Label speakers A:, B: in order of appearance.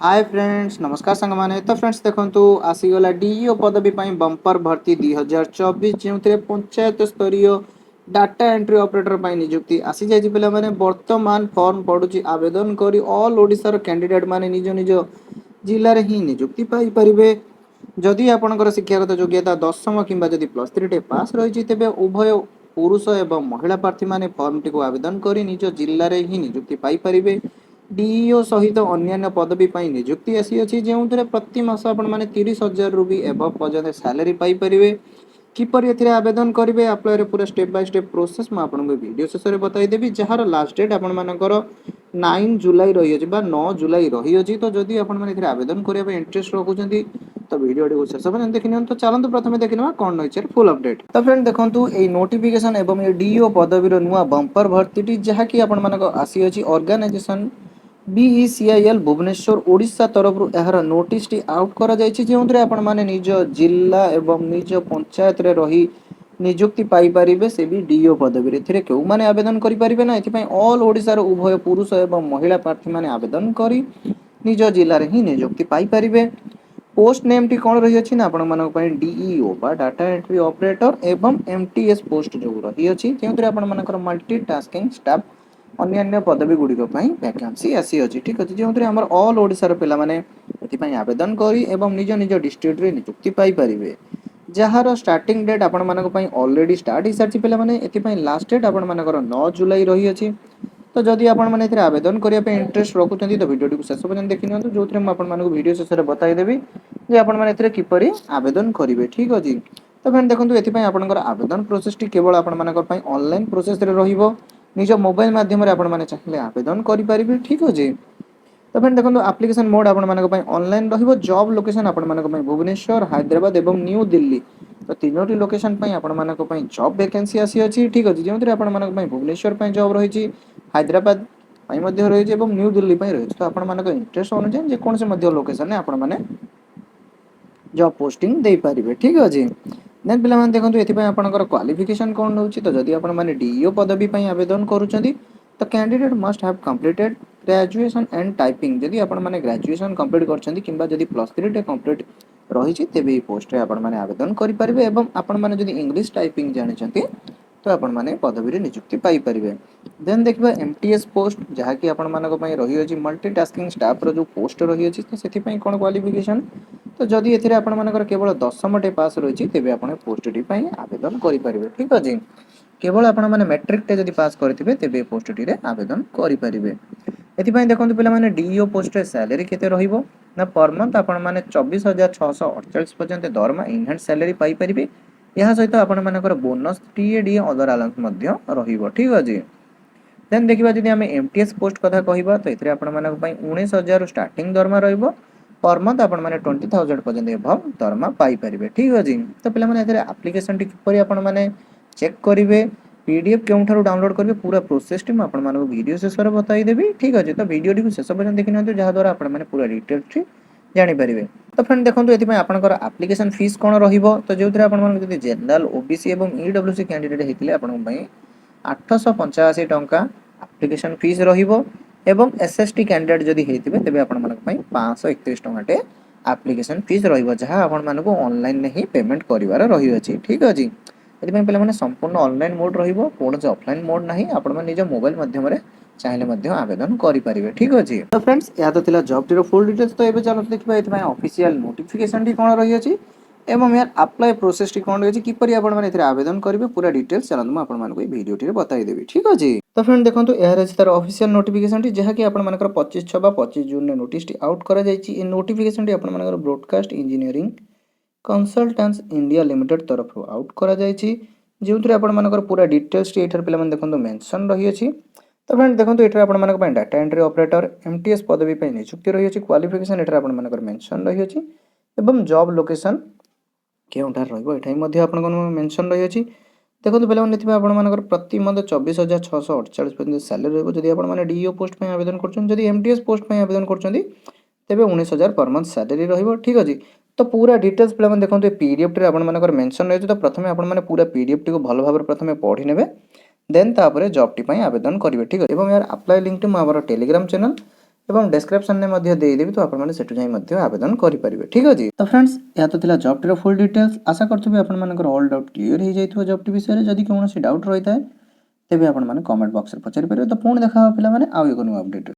A: Hi friends नमस्कार सांग माने तो फ्रेंड्स देखंतु आसीगला डीईओ पदवी पई बंपर भर्ती 2024 जेउथरे पंचायत स्तरीय डाटा एंट्री ऑपरेटर पई नियुक्ति आसी जाय पिला माने वर्तमान फॉर्म पडुची आवेदन करी ऑल ओडिसा रो कैंडिडेट माने निज निज जिल्ला रे ही नियुक्ति पाई परिबे। जदि आपनकर शिक्षागत योग्यता दशम किंबा जदि प्लस 3 टे पास रहिछि तेबे उभय पुरुष एवं महिला प्रार्थी माने फॉर्म टी को आवेदन करी निज जिल्ला रे ही नियुक्ति पाई परिबे। डीईओ सहित अन्य पदवी पर नियुक्ति आसी अछि जो प्रति मास आपण मैंने 30,000 रु भी एबव पर्यंत सैलरी पाई परिवे। किपर एथिरे आवेदन करेंगे अप्लाई पूरा स्टेप बाय स्टेप प्रोसेस मैं आपको वीडियो शेष में बताइदेवी जार लास्ट डेट आपण मानकर 9 जुलाई रही है 9 जुलाई रही है। तो जदि आपने आवेदन करने इंटरेस्ट रखुଛନ୍ତି तो वीडियो को शेष पर्यंत देखि तो चलते प्रथम देखा कौन रही फुल अपडेट। तो फ्रेंड देखो ये नोटिफिकेशन एवं ये डीओ पदवीर नुआ बंपर भर्ती जहाँकि आसी ऑर्गेनाइजेशन बीईसीआईएल भुवनेश्वर ओडिशा तरफ यार नोटिस टी आउट करा जायछि जेउंतरे आपण माने निज जिल्ला एवं निज पंचायत रे रही नियुक्ति पाई परिबे से भी डीओ पदवी रे थिरे केउ माने आवेदन करि परिबे ना एथि पई ऑल ओडिसा रो उभय पुरुष एवं महिला प्रार्थी माने आवेदन करी निज जिल्ला रे ही नियुक्ति पाई परिबे। पोस्ट नेम टी कोन रही अछि ना आपण मानक पई डीईओ बा डाटा एंट्री ऑपरेटर एवं एमटीएस पोस्ट जो रही अछि जेउंतरे आपण मानकर मल्टी टास्किंग स्टाफ अन्य पदवी गुड़िक वैकेंसी आसी अच्छी ठीक अच्छे जो आम ऑल ओडिशार पे आवेदन करी एवं निज निज डिस्ट्रिक्ट रे नियुक्ति पाई परिबे। जार स्टार्टिंग डेट आपण मानक ऑलरेडी स्टार्ट हो सारी पे लास्ट डेट आपण मानकर 9 जुलाई रही अछि। तो जदि आपण माने एथिरे आवेदन करिया पे इंटरेस्ट रखुଛନ୍ତି तो वीडियो को शेष पर्यंत देखि नियंतु जो मैं आपण मानक वीडियो शेष में बताइदेवी जे आपण माने एथिरे किपरि आवेदन करिवे ठीक अछि। तो फ्रेंड देखंतु एथि पई आपणकर आवेदन प्रोसेस टी केवल आपण मानकर पई ऑनलाइन प्रोसेस रे रहिबो निज मोबाइल माध्यम रे आपण माने चाहिले आवेदन करि परिबे ठीक अछि। तो फ्रेंड देखो एप्लिकेशन मोड आपण मानक पई ऑनलाइन रहिबो जॉब लोकेशन आपण मानक पई भुवनेश्वर हैदराबाद एवं न्यू दिल्ली तो तीनोटी लोकेशन पई आपण मानक पई जॉब वैकेंसी आसी अछि ठीक अछि जेउतरे आपण मानक पई भुवनेश्वर पई जॉब रहिछि हैदराबाद पई मध्ये रहिछि एवं न्यू दिल्ली पई रहिछि तो आपण मानक इंटरेस्ट अनुसार जे कोन से मध्ये लोकेशन ने आपण माने जॉब पोस्टिंग दे पारिबे ठीक अछि। देन पिला माने देखंतु एथि पई आपनकर क्वालिफिकेशन कोन होउछि तो जदि आपण माने डीईओ पदवी पई आवेदन करूछंती तो candidate must have completed graduation and typing जदि आपण माने ग्रेजुएशन कंप्लीट करछंती किंबा जदि प्लस 3 टे कंप्लीट रहिछि तेबे ई पोस्ट रे आपण माने आवेदन करि परिबे एवं आपण माने जदि इंग्लिश टाइपिंग जानिछंती तो आपण माने पदवी रे नियुक्ति पाई परिबे। देन देखबा एमटीएस पोस्ट जहा कि आपण मानक पई रहि अछि मल्टीटास्किंग स्टाफ रो जो पोस्ट रहि अछि तो सेथि पई कोन क्वालिफिकेशन तो जदि एथिरे आपण मानकर केवल 10म टे पास रहिछि तेबे आपण पोस्ट टी पई आवेदन करि परिबे ठीक अछि। केवल आपण माने मैट्रिक टे जदि पास करथिबे तेबे पोस्ट टी रे आवेदन करि परिबे। एथि पई देखंतु पिला माने डीईओ पोस्ट रे सैलरी केते रहिबो ना पर मंथ आपण माने 24,648 पर्यंत दरमा इन हैंड सैलरी पाई परिबे। यहा सहित आपण मानकर बोनस टीएडी अदर अलाउंस मध्य रहिबो ठीक अछि। देन देखिबा जदि हम एमटीएस पोस्ट कथा कहिबा तो एथिरे आपण मानक पई 19,000 स्टार्टिंग दरमा रहिबो पर मंथ आपण माने 20,000 पर्यंत एभव दरमा पाई परिबे ठीक अछि। तो पिला माने एथिरे एप्लीकेशन टी किपरि आपण माने चेक करिवे पीडीएफ केउठारु डाउनलोड करिवे पूरा प्रोसेस टी म आपण मानक वीडियो शेष में बताई देबी ठीक अछि। तो वीडियो टी को शेष पर्यंत देखि नंतु जहा द्वारा आपण माने पूरा डिटेल्स टी जानि परिबे। तो फ्रेंड देखंतु एथि पई आपनकर एप्लीकेशन फीस कोन रहिबो तो जोथरे आपण मानक जदि जनरल ओबीसी एवं ईडब्ल्यूसी कैंडिडेट हेतिले आपण पई 885 टंका एप्लीकेशन फीस रहिबो एवं एसएसटी कैंडिडेट जदि हेतिबे तेबे आपण मानक पई 531 टंका टे एप्लीकेशन फीस रहिबो जहा आपण मानको ऑनलाइन ने ही पेमेंट करिवार रहि अछि ठीक अछि। एथि पई पिला माने संपूर्ण ऑनलाइन मोड रहिबो कोन से ऑफलाइन मोड नाही आपण माने निज मोबाइल माध्यम रे चाहिले मध्य आवेदन करि परिबे ठीक अछि। तो फ्रेंड्स या तो थिला जॉब टीरो फुल डिटेल्स तो एबे चलो देखबा एथि पई ऑफिशियल नोटिफिकेशन टी कोन रहि अछि एवं यार अप्लाई प्रोसेस टी कोन रहि अछि किपरि आपण माने एथिरे आवेदन करिवे पूरा डिटेल्स चलन म आपण मानको वीडियो टी बताई देबी ठीक अछि। तो फ्रेंड देखंतु एहर अछि तार ऑफिशियल नोटिफिकेशन टी जहा कि आपण मानकर 25/6 बा 25 जून ने नोटिस टी आउट करा जायछि। इ नोटिफिकेशन टी आपण मानकर broadcast engineering consultants India limited तरफ आउट करा जायछि जेउतरे आपण मानकर पूरा डिटेल्स टी एठर पिला मन देखंतु मेंशन रहि अछि। तो फ्रेंड देखंतु एठर आपण मानक पय डाटा एंट्री ऑपरेटर एमटीएस पदवी पय नियुक्ति रहि अछि क्वालिफिकेशन एठर आपण मानकर मेंशन रहि अछि एवं जॉब लोकेशन केउठार रहइबो एठाई मध्ये आपण कोन मेंशन रहि अछि। देखंतु पिला मन नेथिबा आपण मानकर प्रति मंथ 24,648 पर्यंत सैलरी रहइबो जदि आपण माने डीईओ पोस्ट पय आवेदन करछन जदि एमटीएस पोस्ट पय आवेदन करछन्ती तेबे 19,000 पर मंथ सैलरी रहिबो ठीक अछि। तो पूरा डिटेल्स पिला मन देखंतु पीडीएफ टी आपण मानकर मेंशन रहि अछि। तो प्रथमे आपण माने पूरा पीडीएफ टी को भलो भाबरे प्रथमे पढि नेबे देन तापरे जॉब टी पय आवेदन करिवे ठीक अछि। एवं यार अप्लाई लिंक टी म हमर टेलीग्राम चैनल ଏବଂ ଡେସ୍କ୍ରିପ୍ସନରେ ମଧ୍ୟ ଦେଇଦେବି, ତ ଆପଣମାନେ ସେଠୁ ଯାଇ ମଧ୍ୟ ଆବେଦନ କରିପାରିବେ। ଠିକ୍ ଅଛି। ତ ଫ୍ରେଣ୍ଡସ୍, ଏହା ତ ଥିଲା ଜବ୍ଟିର ଫୁଲ୍ ଡିଟେଲ୍ସ। ଆଶା କରୁଥିବି ଆପଣମାନଙ୍କର ଅଲ୍ ଡାଉଟ୍ କ୍ଲିୟର ହେଇଯାଇଥିବ ଜବ୍ଟି ବିଷୟରେ। ଯଦି କୌଣସି ଡାଉଟ୍ ରହିଥାଏ ତେବେ ଆପଣମାନେ କମେଣ୍ଟ ବକ୍ସରେ ପଚାରିପାରିବେ। ତ ପୁଣି ଦେଖା ହେବ ପିଲାମାନେ ଆଉ ଏକ ନୂଆ ଅପଡେଟ୍।